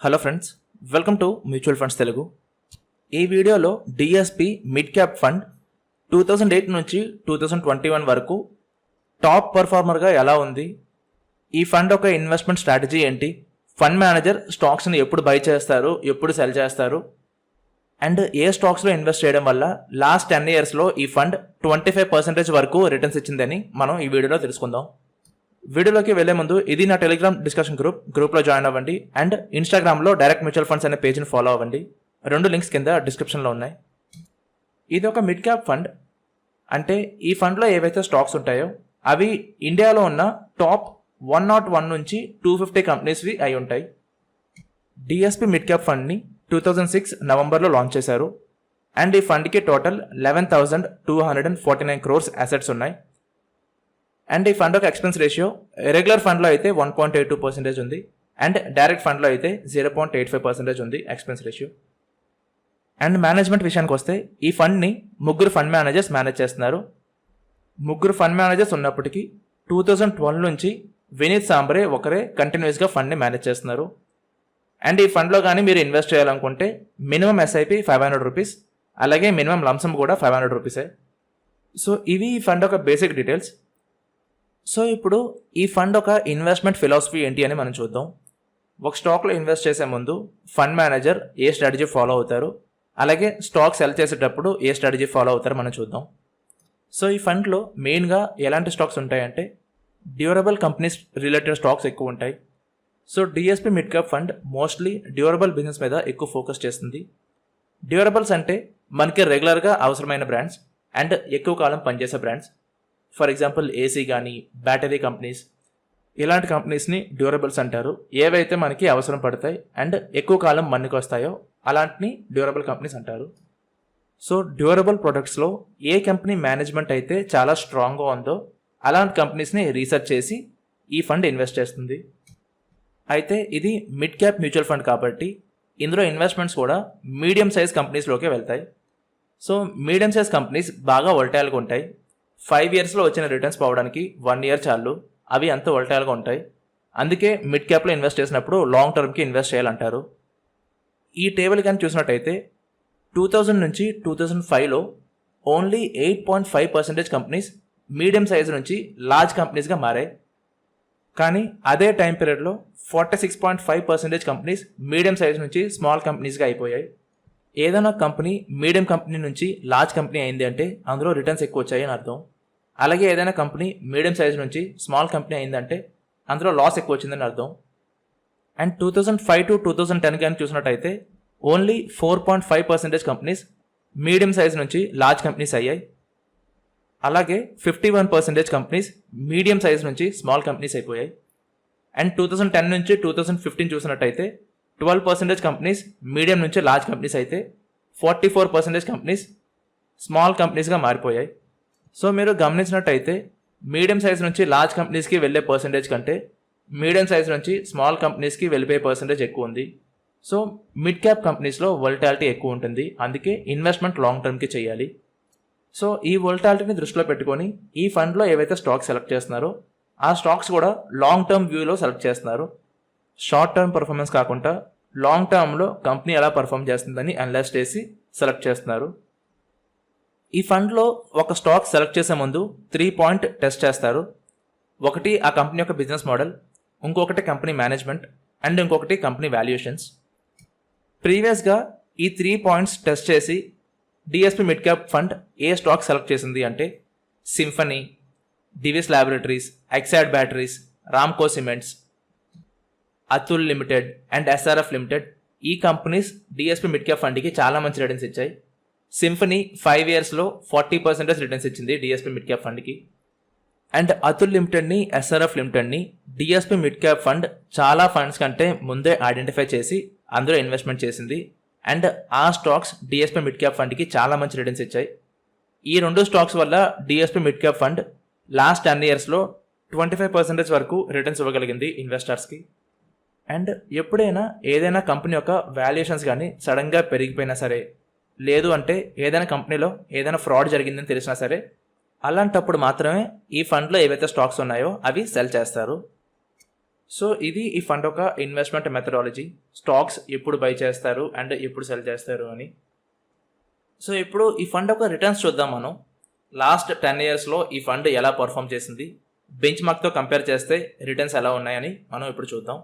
Hello friends, welcome to mutual funds Telugu. ఈ వీడియోలో DSP mid cap fund 2008 నుంచి 2021 వరకు టాప్ పర్ఫార్మర్గా ఎలా ఉంది, ఈ ఫండ్ ఒక ఇన్వెస్ట్మెంట్ స్ట్రాటజీ ఏంటి, ఫండ్ మేనేజర్ స్టాక్స్ని ఎప్పుడు బై చేస్తారు, ఎప్పుడు సెల్ చేస్తారు, అండ్ ఏ స్టాక్స్లో ఇన్వెస్ట్ చేయడం వల్ల లాస్ట్ 10 ఇయర్స్లో ఈ ఫండ్ 25% వరకు రిటర్న్స్ ఇచ్చిందని మనం ఈ వీడియోలో తెలుసుకుందాం. వీడియోలోకి వెళ్లే ముందు ఇది నా టెలిగ్రామ్ డిస్కషన్ గ్రూప్లో జాయిన్ అవ్వండి అండ్ ఇన్స్టాగ్రామ్లో డైరెక్ట్ మ్యూచువల్ ఫండ్స్ అనే పేజ్ని ఫాలో అవ్వండి. 2 లింక్స్ కింద డిస్క్రిప్షన్లో ఉన్నాయి. ఇది ఒక మిడ్ క్యాప్ ఫండ్ అంటే ఈ ఫండ్లో ఏవైతే స్టాక్స్ ఉంటాయో అవి ఇండియాలో ఉన్న టాప్ 101 నుంచి 250 కంపెనీస్వి అయి ఉంటాయి. డిఎస్పి మిడ్ క్యాప్ ఫండ్ని 2006 నవంబర్లో లాంచ్ చేశారు అండ్ ఈ ఫండ్కి టోటల్ 11,249 crores అసెట్స్ ఉన్నాయి. అండ్ ఈ ఫండ్ ఒక ఎక్స్పెన్స్ రేషియో రెగ్యులర్ ఫండ్లో అయితే 1.82% ఉంది అండ్ డైరెక్ట్ ఫండ్లో అయితే 0.85% ఉంది ఎక్స్పెన్స్ రేషియో. అండ్ మేనేజ్మెంట్ విషయానికి వస్తే ఈ ఫండ్ని 3 ఫండ్ మేనేజర్స్ మేనేజ్ చేస్తున్నారు. 3 ఫండ్ మేనేజర్స్ ఉన్నప్పటికీ 2012 నుంచి వినీత్ సాంబ్రే ఒకరే కంటిన్యూస్గా ఫండ్ని మేనేజ్ చేస్తున్నారు. అండ్ ఈ ఫండ్లో కానీ మీరు ఇన్వెస్ట్ చేయాలనుకుంటే మినిమం ఎస్ఐపి 500 రూపీస్, అలాగే మినిమం లంసమ్ కూడా 500 రూపీసే. సో ఇవి ఈ ఫండ్ ఒక బేసిక్ డీటెయిల్స్. సో ఇప్పుడు ఈ ఫండ్ ఒక ఇన్వెస్ట్మెంట్ ఫిలాసఫీ ఏంటి అని మనం చూద్దాం. ఒక స్టాక్లో ఇన్వెస్ట్ చేసే ముందు ఫండ్ మేనేజర్ ఏ స్ట్రాటజీ ఫాలో అవుతారు, అలాగే స్టాక్ సెల్ చేసేటప్పుడు ఏ స్ట్రాటజీ ఫాలో అవుతారో మనం చూద్దాం. సో ఈ ఫండ్లో మెయిన్గా ఎలాంటి స్టాక్స్ ఉంటాయంటే డ్యూరబుల్ కంపెనీస్ రిలేటెడ్ స్టాక్స్ ఎక్కువ ఉంటాయి. So DSP mid cap fund mostly durable business మీద ఎక్కువ ఫోకస్ చేస్తుంది. డ్యూరబుల్స్ అంటే మనకి రెగ్యులర్గా అవసరమైన బ్రాండ్స్ అండ్ ఎక్కువ కాలం పనిచేసే బ్రాండ్స్. ఫర్ ఎగ్జాంపుల్ ఏసీ కానీ బ్యాటరీ కంపెనీస్, ఇలాంటి కంపెనీస్ని డ్యూరబుల్స్ అంటారు. ఏవైతే మనకి అవసరం పడతాయి అండ్ ఎక్కువ కాలం మన్నుకు వస్తాయో అలాంటిని డ్యూరబుల్ కంపెనీస్ అంటారు. సో డ్యూరబుల్ ప్రొడక్ట్స్లో ఏ కంపెనీ మేనేజ్మెంట్ అయితే చాలా స్ట్రాంగ్గా ఉందో అలాంటి కంపెనీస్ని రీసెర్చ్ చేసి ఈ ఫండ్ ఇన్వెస్ట్ చేస్తుంది. అయితే ఇది మిడ్ క్యాప్ మ్యూచువల్ ఫండ్ కాబట్టి ఇందులో ఇన్వెస్ట్మెంట్స్ కూడా మీడియం సైజ్ కంపెనీస్లోకే వెళ్తాయి. సో మీడియం సైజ్ కంపెనీస్ బాగా వోల్టైల్గా ఉంటాయి. 5 ఇయర్స్లో వచ్చిన రిటర్న్స్ పోవడానికి 1 ఇయర్ చాలు, అవి అంత వోల్టైల్గా ఉంటాయి. అందుకే మిడ్ క్యాప్లో ఇన్వెస్ట్ చేసినప్పుడు లాంగ్ టర్మ్కి ఇన్వెస్ట్ చేయాలంటారు. ఈ టేబుల్ కానీ చూసినట్టయితే 2000 నుంచి 2005లో ఓన్లీ 8.5% కంపెనీస్ మీడియం సైజ్ నుంచి లార్జ్ కంపెనీస్గా మారాయి. కానీ అదే టైం పీరియడ్లో 46.5% కంపెనీస్ మీడియం సైజ్ నుంచి స్మాల్ కంపెనీస్గా అయిపోయాయి. ఏదైనా కంపెనీ మీడియం కంపెనీ నుంచి లార్జ్ కంపెనీ అయింది అంటే అందులో రిటర్న్స్ ఎక్కువ వచ్చాయి అని అర్థం. అలాగే ఏదైనా కంపెనీ మీడియం సైజ్ నుంచి స్మాల్ కంపెనీ అయిందంటే అందులో లాస్ ఎక్కువ వచ్చిందని అర్థం. అండ్ 2005 to 2010 కానీ చూసినట్టయితే ఓన్లీ 4.5% కంపెనీస్ మీడియం సైజ్ నుంచి లార్జ్ కంపెనీస్ అయ్యాయి. అలాగే 51% కంపెనీస్ మీడియం సైజ్ నుంచి స్మాల్ కంపెనీస్ అయిపోయాయి. అండ్ 2010 నుంచి 2015 చూసినట్టయితే 12% కంపెనీస్ మీడియం నుంచి లార్జ్ కంపెనీస్ అయితే 44% కంపెనీస్ స్మాల్ కంపెనీస్గా మారిపోయాయి. సో మీరు గమనించినట్టయితే మీడియం సైజ్ నుంచి లార్జ్ కంపెనీస్కి వెళ్ళే పర్సంటేజ్ కంటే మీడియం సైజ్ నుంచి స్మాల్ కంపెనీస్కి వెళ్ళిపోయే పర్సంటేజ్ ఎక్కువ ఉంది. సో మిడ్ క్యాప్ కంపెనీస్లో వోల్టాలిటీ ఎక్కువ ఉంటుంది, అందుకే ఇన్వెస్ట్మెంట్ లాంగ్ టర్మ్కి చేయాలి. సో ఈ వోల్టాలిటీని దృష్టిలో పెట్టుకొని ఈ ఫండ్లో ఏవైతే స్టాక్స్ సెలెక్ట్ చేస్తున్నారో ఆ స్టాక్స్ కూడా లాంగ్ టర్మ్ వ్యూలో సెలెక్ట్ చేస్తున్నారు. షార్ట్ టర్మ్ పర్ఫార్మెన్స్ కాకుండా లాంగ్ టర్మ్లో కంపెనీ ఎలా పర్ఫామ్ చేస్తుందని అనలైజ్ చేసి సెలెక్ట్ చేస్తున్నారు. ఈ ఫండ్లో ఒక స్టాక్ సెలెక్ట్ చేసే ముందు 3 పాయింట్ టెస్ట్ చేస్తారు. ఒకటి ఆ కంపెనీ యొక్క బిజినెస్ మోడల్, ఇంకొకటి కంపెనీ మేనేజ్మెంట్ అండ్ ఇంకొకటి కంపెనీ వాల్యుయేషన్స్. ప్రీవియస్గా ఈ 3 పాయింట్స్ టెస్ట్ చేసి డిఎస్పి మిడ్ క్యాప్ ఫండ్ ఏ స్టాక్ సెలెక్ట్ చేసింది అంటే symphony, Divi's laboratories, Exide batteries, Ramco cements, Atul limited and SRF limited. ఈ కంపెనీస్ డిఎస్పి మిడ్ క్యాప్ ఫండ్కి చాలా మంచి రిటర్న్స్ ఇచ్చాయి. సింఫనీ 5 ఇయర్స్లో 40% రిటర్న్స్ ఇచ్చింది డిఎస్పి మిడ్ క్యాప్ ఫండ్కి. అండ్ అతుల్ లిమిటెడ్ని, ఎస్ఆర్ఎఫ్ లిమిటెడ్ని డిఎస్పి మిడ్ క్యాప్ ఫండ్ చాలా ఫండ్స్ కంటే ముందే ఐడెంటిఫై చేసి అందులో ఇన్వెస్ట్మెంట్ చేసింది. అండ్ ఆ స్టాక్స్ డిఎస్పి మిడ్ క్యాప్ ఫండ్కి చాలా మంచి రిటర్న్స్ ఇచ్చాయి. ఈ 2 స్టాక్స్ వల్ల DSP mid cap fund last 10 ఇయర్స్లో 25% వరకు రిటర్న్స్ ఇవ్వగలిగింది ఇన్వెస్టర్స్కి. అండ్ ఎప్పుడైనా ఏదైనా కంపెనీ యొక్క వాల్యుయేషన్స్ కానీ సడన్గా పెరిగిపోయినా సరే, లేదు అంటే ఏదైనా కంపెనీలో ఏదైనా ఫ్రాడ్ జరిగిందని తెలిసినా సరే, అలాంటప్పుడు మాత్రమే ఈ ఫండ్లో ఏవైతే స్టాక్స్ ఉన్నాయో అవి సెల్ చేస్తారు. సో ఇది ఈ ఫండ్ ఒక ఇన్వెస్ట్మెంట్ మెథడాలజీ, స్టాక్స్ ఎప్పుడు బై చేస్తారు అండ్ ఎప్పుడు సెల్ చేస్తారు అని. సో ఇప్పుడు ఈ ఫండ్ ఒక రిటర్న్స్ చూద్దాం మనం. లాస్ట్ 10 ఇయర్స్లో ఈ ఫండ్ ఎలా పర్ఫామ్ చేసింది, బెంచ్ మార్క్తో కంపేర్ చేస్తే రిటర్న్స్ ఎలా ఉన్నాయని మనం ఇప్పుడు చూద్దాం.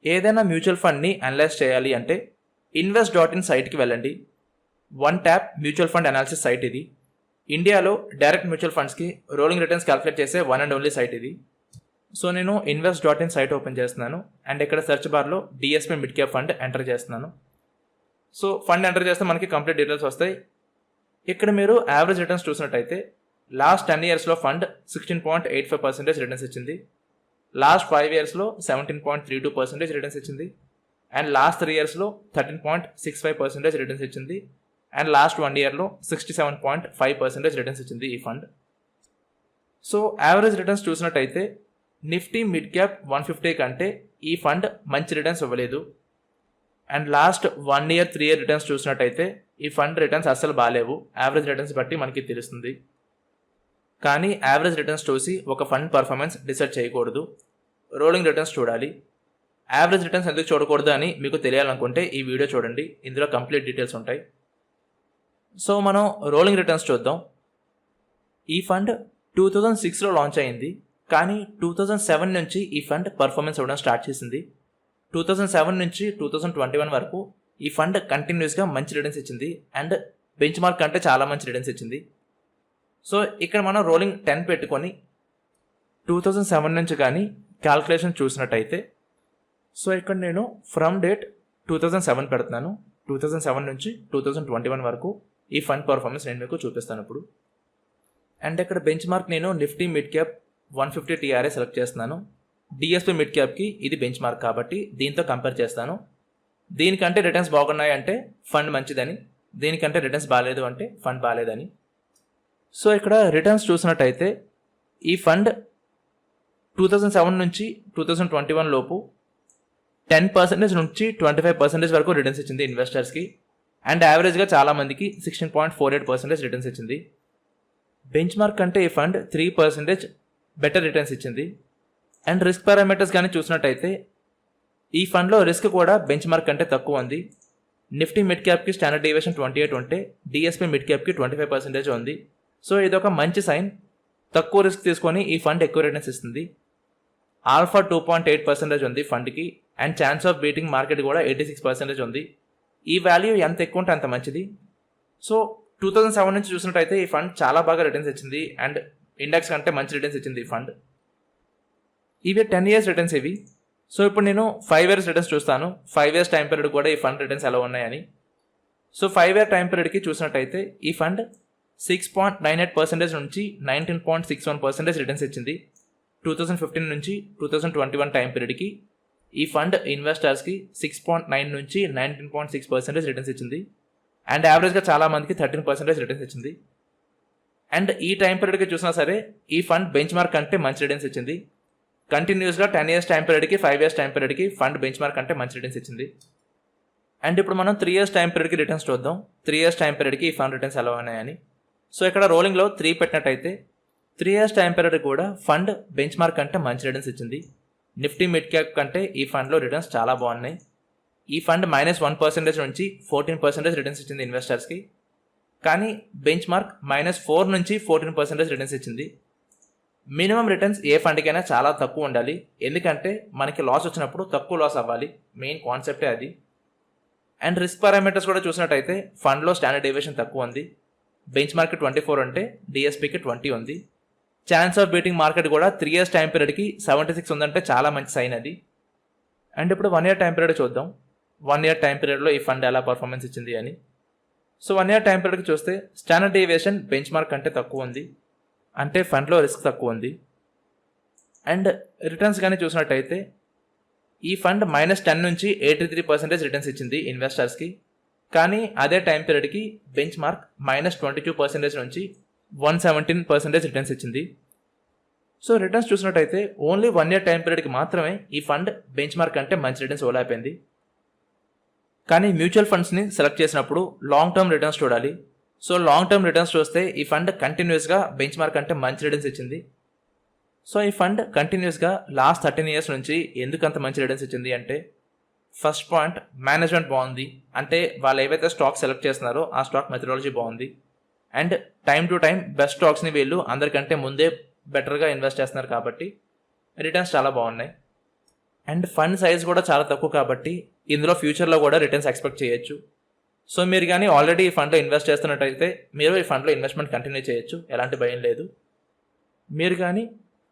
ఏదైనా మ్యూచువల్ ఫండ్ని అనలైజ్ చేయాలి అంటే invest.in సైట్కి వెళ్ళండి. One tap mutual fund analysis site ఇది. ఇండియాలో డైరెక్ట్ మ్యూచువల్ ఫండ్స్కి రోలింగ్ రిటర్న్స్ క్యాలిక్యులేట్ చేసే వన్ అండ్ ఓన్లీ సైట్ ఇది. సో నేను invest.in సైట్ ఓపెన్ చేస్తున్నాను అండ్ ఇక్కడ సెర్చ్ బార్లో DSP mid cap fund enter చేస్తున్నాను. సో ఫండ్ ఎంటర్ చేస్తే మనకి కంప్లీట్ డీటెయిల్స్ వస్తాయి. ఇక్కడ మీరు యావరేజ్ రిటర్న్స్ చూసినట్టయితే లాస్ట్ 10 ఇయర్స్లో ఫండ్ 16.85% రిటర్న్స్ ఇచ్చింది. లాస్ట్ 5 ఇయర్స్లో 17.32% రిటర్న్స్ ఇచ్చింది. అండ్ లాస్ట్ 3 ఇయర్స్లో 13.65% రిటర్న్స్ ఇచ్చింది. అండ్ లాస్ట్ 1 ఇయర్లో 67.5% రిటర్న్స్ ఇచ్చింది ఈ ఫండ్. సో యావరేజ్ రిటర్న్స్ చూసినట్టయితే నిఫ్టీ మిడ్ క్యాప్ 150 కంటే ఈ ఫండ్ మంచి రిటర్న్స్ ఇవ్వలేదు. And last 1 year 3 year returns చూసినట్టయితే ఈ ఫండ్ రిటర్న్స్ అస్సలు బాగాలేవు. యావరేజ్ రిటర్న్స్ బట్టి మనకి తెలుస్తుంది. కానీ యావరేజ్ రిటర్న్స్ చూసి ఒక ఫండ్ పర్ఫార్మెన్స్ డిసైడ్ చేయకూడదు, రోలింగ్ రిటర్న్స్ చూడాలి. యావరేజ్ రిటర్న్స్ ఎందుకు చూడకూడదు అని మీకు తెలియాలనుకుంటే ఈ వీడియో చూడండి, ఇందులో కంప్లీట్ డీటెయిల్స్ ఉంటాయి. సో మనం రోలింగ్ రిటర్న్స్ చూద్దాం. ఈ ఫండ్ 2006లో లాంచ్ అయింది, కానీ 2007 నుంచి ఈ ఫండ్ పర్ఫార్మెన్స్ ఇవ్వడం స్టార్ట్ చేసింది. 2007 నుంచి 2021 వరకు ఈ ఫండ్ కంటిన్యూస్గా మంచి రిటర్న్స్ ఇచ్చింది అండ్ బెంచ్ మార్క్ కంటే చాలా మంచి రిటర్న్స్ ఇచ్చింది. సో ఇక్కడ మనం రోలింగ్ 10 పెట్టుకొని 2007 నుంచి కానీ క్యాల్కులేషన్ చూసినట్టయితే, సో ఇక్కడ నేను ఫ్రమ్ డేట్ 2007 పెడుతున్నాను. 2007 నుంచి 2021 వరకు ఈ ఫండ్ పర్ఫార్మెన్స్ నేను మీకు చూపిస్తాను ఇప్పుడు. అండ్ ఇక్కడ బెంచ్ మార్క్ నేను Nifty mid cap 150 TRA select చేస్తున్నాను. డిఎస్పీ మిడ్ క్యాప్కి ఇది బెంచ్ మార్క్ కాబట్టి దీంతో కంపేర్ చేస్తాను. దీనికంటే రిటర్న్స్ బాగున్నాయి అంటే ఫండ్ మంచిదని, దీనికంటే రిటర్న్స్ బాగాలేదు అంటే ఫండ్ బాగాలేదని. సో ఇక్కడ రిటర్న్స్ చూసినట్టయితే ఈ ఫండ్ 2007 నుంచి 2021 లోపు 10% నుంచి 25% వరకు రిటర్న్స్ ఇచ్చింది ఇన్వెస్టర్స్కి. అండ్ యావరేజ్గా చాలామందికి 16.48% రిటర్న్స్ ఇచ్చింది. బెంచ్ మార్క్ కంటే ఈ ఫండ్ 3% బెటర్ రిటర్న్స్ ఇచ్చింది. అండ్ రిస్క్ పారామీటర్స్ కానీ చూసినట్టయితే ఈ ఫండ్లో రిస్క్ కూడా బెంచ్ మార్క్ కంటే తక్కువ ఉంది. నిఫ్టీ మిడ్ క్యాప్కి స్టాండర్డ్ డీవియేషన్ 28 ఉంటే డిఎస్పీ మిడ్ క్యాప్కి 25% ఉంది. సో ఇది ఒక మంచి సైన్. తక్కువ రిస్క్ తీసుకొని ఈ ఫండ్ ఎక్కువ రిటర్న్స్ ఇస్తుంది. ఆల్ఫా 2.8% ఉంది ఫండ్కి and chance of beating market కూడా 86% ఉంది. ఈ వాల్యూ ఎంత ఎక్కువ ఉంటే అంత మంచిది. సో 2007 నుంచి చూసినట్టయితే ఈ ఫండ్ చాలా బాగా రిటర్న్స్ ఇచ్చింది అండ్ ఇండెక్స్ కంటే మంచి రిటర్న్స్ ఇచ్చింది ఈ ఫండ్. ఇవి 10 ఇయర్స్ రిటర్న్స్ ఇవి. సో ఇప్పుడు నేను 5 ఇయర్స్ రిటర్న్స్ చూస్తాను. 5 ఇయర్స్ టైం పీరియడ్ కూడా ఈ ఫండ్ రిటర్న్స్ ఎలా ఉన్నాయని. సో 5 ఇయర్ టైం పీరియడ్కి చూసినట్టయితే ఈ ఫండ్ 6.98% నుంచి 19.61% రిటర్న్స్ ఇచ్చింది. 2015 నుంచి 2021 టైం పీరియడ్కి ఈ ఫండ్ ఇన్వెస్టర్స్కి 6.9 నుంచి 19.6% రిటర్న్స్ ఇచ్చింది. అండ్ యావరేజ్గా చాలామందికి 13% రిటర్న్స్ ఇచ్చింది. అండ్ ఈ టైం పీరియడ్కి చూసినా సరే ఈ ఫండ్ బెంచ్ మార్క్ కంటే మంచి రిటర్న్స్ ఇచ్చింది. కంటిన్యూస్గా 10 ఇయర్స్ టైం పీరియడ్కి 5 ఇయర్స్ టైం పీరియడ్కి ఫండ్ బెంచ్ మార్క్ కంటే మంచి రిటర్న్స్ ఇచ్చింది. అండ్ ఇప్పుడు మనం 3 ఇయర్స్ టైం పీరియడ్కి రిటర్న్స్ చూద్దాం. 3 ఇయర్స్ టైం పీరియడ్కి ఈ ఫండ్ రిటర్న్స్ ఎలా ఉన్నాయని. సో ఇక్కడ రోలింగ్లో 3 పెట్టినట్టయితే 3 ఇయర్స్ టైం పీరియడ్ కూడా ఫండ్ బెంచ్ మార్క్ కంటే మంచి రిటర్న్స్ ఇచ్చింది. నిఫ్టీ మిడ్ క్యాప్ కంటే ఈ ఫండ్లో రిటర్న్స్ చాలా బాగున్నాయి. ఈ ఫండ్ -1% నుంచి 14% రిటర్న్స్ ఇచ్చింది ఇన్వెస్టర్స్కి. కానీ బెంచ్ మార్క్ -4 నుంచి 14% రిటర్న్స్ ఇచ్చింది. మినిమం రిటర్న్స్ ఏ ఫండ్కైనా చాలా తక్కువ ఉండాలి, ఎందుకంటే మనకి లాస్ వచ్చినప్పుడు తక్కువ లాస్ అవ్వాలి. మెయిన్ కాన్సెప్టే అది. అండ్ రిస్క్ పారామీటర్స్ కూడా చూసినట్టయితే ఫండ్లో స్టాండర్డ్ డీవియేషన్ తక్కువ ఉంది. బెంచ్ మార్క్ 24 ఉంటే డిఎస్పీకి 20 ఉంది. ఛాన్స్ ఆఫ్ బీటింగ్ మార్కెట్ కూడా 3 ఇయర్స్ టైం పీరియడ్కి 76 ఉందంటే చాలా మంచి సైన్ అది. అండ్ ఇప్పుడు 1 ఇయర్ టైం పీరియడ్ చూద్దాం. 1 ఇయర్ టైం పీరియడ్లో ఈ ఫండ్ ఎలా పర్ఫార్మెన్స్ ఇచ్చింది అని. సో 1 ఇయర్ టైం పీరియడ్కి చూస్తే స్టాండర్డ్ డీవియేషన్ బెంచ్ మార్క్ కంటే తక్కువ ఉంది, అంటే ఫండ్లో రిస్క్ తక్కువ ఉంది. అండ్ రిటర్న్స్ కానీ చూసినట్టయితే ఈ ఫండ్ -10 నుంచి 83% రిటర్న్స్ ఇచ్చింది ఇన్వెస్టర్స్కి. కానీ అదే టైం పీరియడ్కి బెంచ్ మార్క్ -22% నుంచి 117% రిటర్న్స్ ఇచ్చింది. సో రిటర్న్స్ చూసినట్టయితే ఓన్లీ 1 ఇయర్ టైం పీరియడ్కి మాత్రమే ఈ ఫండ్ బెంచ్ మార్క్ అంటే మంచి రిటర్న్స్ ఇవ్వలేకపోయింది. కానీ మ్యూచువల్ ఫండ్స్ని సెలెక్ట్ చేసినప్పుడు లాంగ్ టర్మ్ రిటర్న్స్ చూడాలి. సో లాంగ్ టర్మ్ రిటర్న్స్ చూస్తే ఈ ఫండ్ కంటిన్యూస్గా బెంచ్ మార్క్ అంటే మంచి రిటర్న్స్ ఇచ్చింది. సో ఈ ఫండ్ కంటిన్యూస్గా లాస్ట్ 13 ఇయర్స్ నుంచి ఎందుకు అంత మంచి రిటర్న్స్ ఇచ్చింది అంటే, ఫస్ట్ పాయింట్ మేనేజ్మెంట్ బాగుంది. అంటే వాళ్ళు ఏవైతే స్టాక్ సెలెక్ట్ చేస్తున్నారో ఆ స్టాక్ మెథడాలజీ బాగుంది. And time to time best స్టాక్స్ని వీళ్ళు అందరికంటే ముందే బెటర్గా ఇన్వెస్ట్ చేస్తున్నారు కాబట్టి రిటర్న్స్ చాలా బాగున్నాయి. అండ్ ఫండ్ సైజ్ కూడా చాలా తక్కువ కాబట్టి ఇందులో ఫ్యూచర్లో కూడా రిటర్న్స్ ఎక్స్పెక్ట్ చేయొచ్చు. సో మీరు కానీ ఆల్రెడీ ఈ ఫండ్లో ఇన్వెస్ట్ చేస్తున్నట్టయితే మీరు ఈ ఫండ్లో ఇన్వెస్ట్మెంట్ కంటిన్యూ చేయొచ్చు, ఎలాంటి భయం లేదు. మీరు కానీ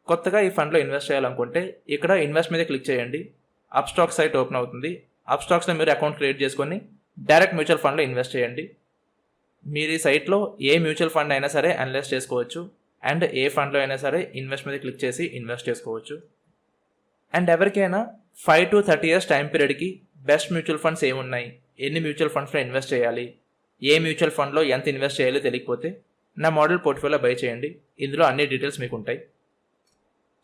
కొత్తగా ఈ ఫండ్లో ఇన్వెస్ట్ చేయాలనుకుంటే ఇక్కడ ఇన్వెస్ట్ మీద క్లిక్ చేయండి. అప్ స్టాక్ సైట్ ఓపెన్ అవుతుంది. అప్ స్టాక్స్లో మీరు అకౌంట్ క్రియేట్ చేసుకొని డైరెక్ట్ మ్యూచువల్ ఫండ్లో ఇన్వెస్ట్ చేయండి. మీరు ఈ సైట్లో ఏ మ్యూచువల్ ఫండ్ అయినా సరే అనలైజ్ చేసుకోవచ్చు. అండ్ ఏ ఫండ్లో అయినా సరే ఇన్వెస్ట్ మీద క్లిక్ చేసి ఇన్వెస్ట్ చేసుకోవచ్చు. అండ్ ఎవరికైనా 5 to 30 ఇయర్స్ టైం పీరియడ్కి బెస్ట్ మ్యూచువల్ ఫండ్స్ ఏమున్నాయి, ఎన్ని మ్యూచువల్ ఫండ్స్లో ఇన్వెస్ట్ చేయాలి, ఏ మ్యూచువల్ ఫండ్లో ఎంత ఇన్వెస్ట్ చేయాలో తెలియకపోతే నా మోడల్ పోర్ట్ఫోలియో బై చేయండి. ఇందులో అన్ని డీటెయిల్స్ మీకు ఉంటాయి.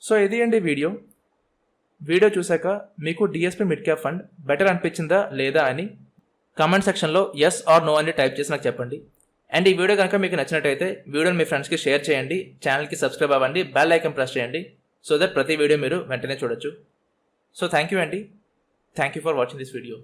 సో ఇది అండి వీడియో చూశాక మీకు DSP mid cap fund better అనిపించిందా లేదా అని కామెంట్ సెక్షన్లో ఎస్ ఆర్ నో అని టైప్ చేసి నాకు చెప్పండి. అండ్ ఈ వీడియో కనుక మీకు నచ్చినట్టయితే వీడియోని మీ ఫ్రెండ్స్కి షేర్ చేయండి, ఛానల్కి సబ్స్క్రైబ్ అవ్వండి, బెల్ ఐకాన్ ప్రెస్ చేయండి సో దట్ ప్రతి వీడియో మీరు వెంటనే చూడొచ్చు. సో థ్యాంక్ యూ అండి. Thank you for watching this video.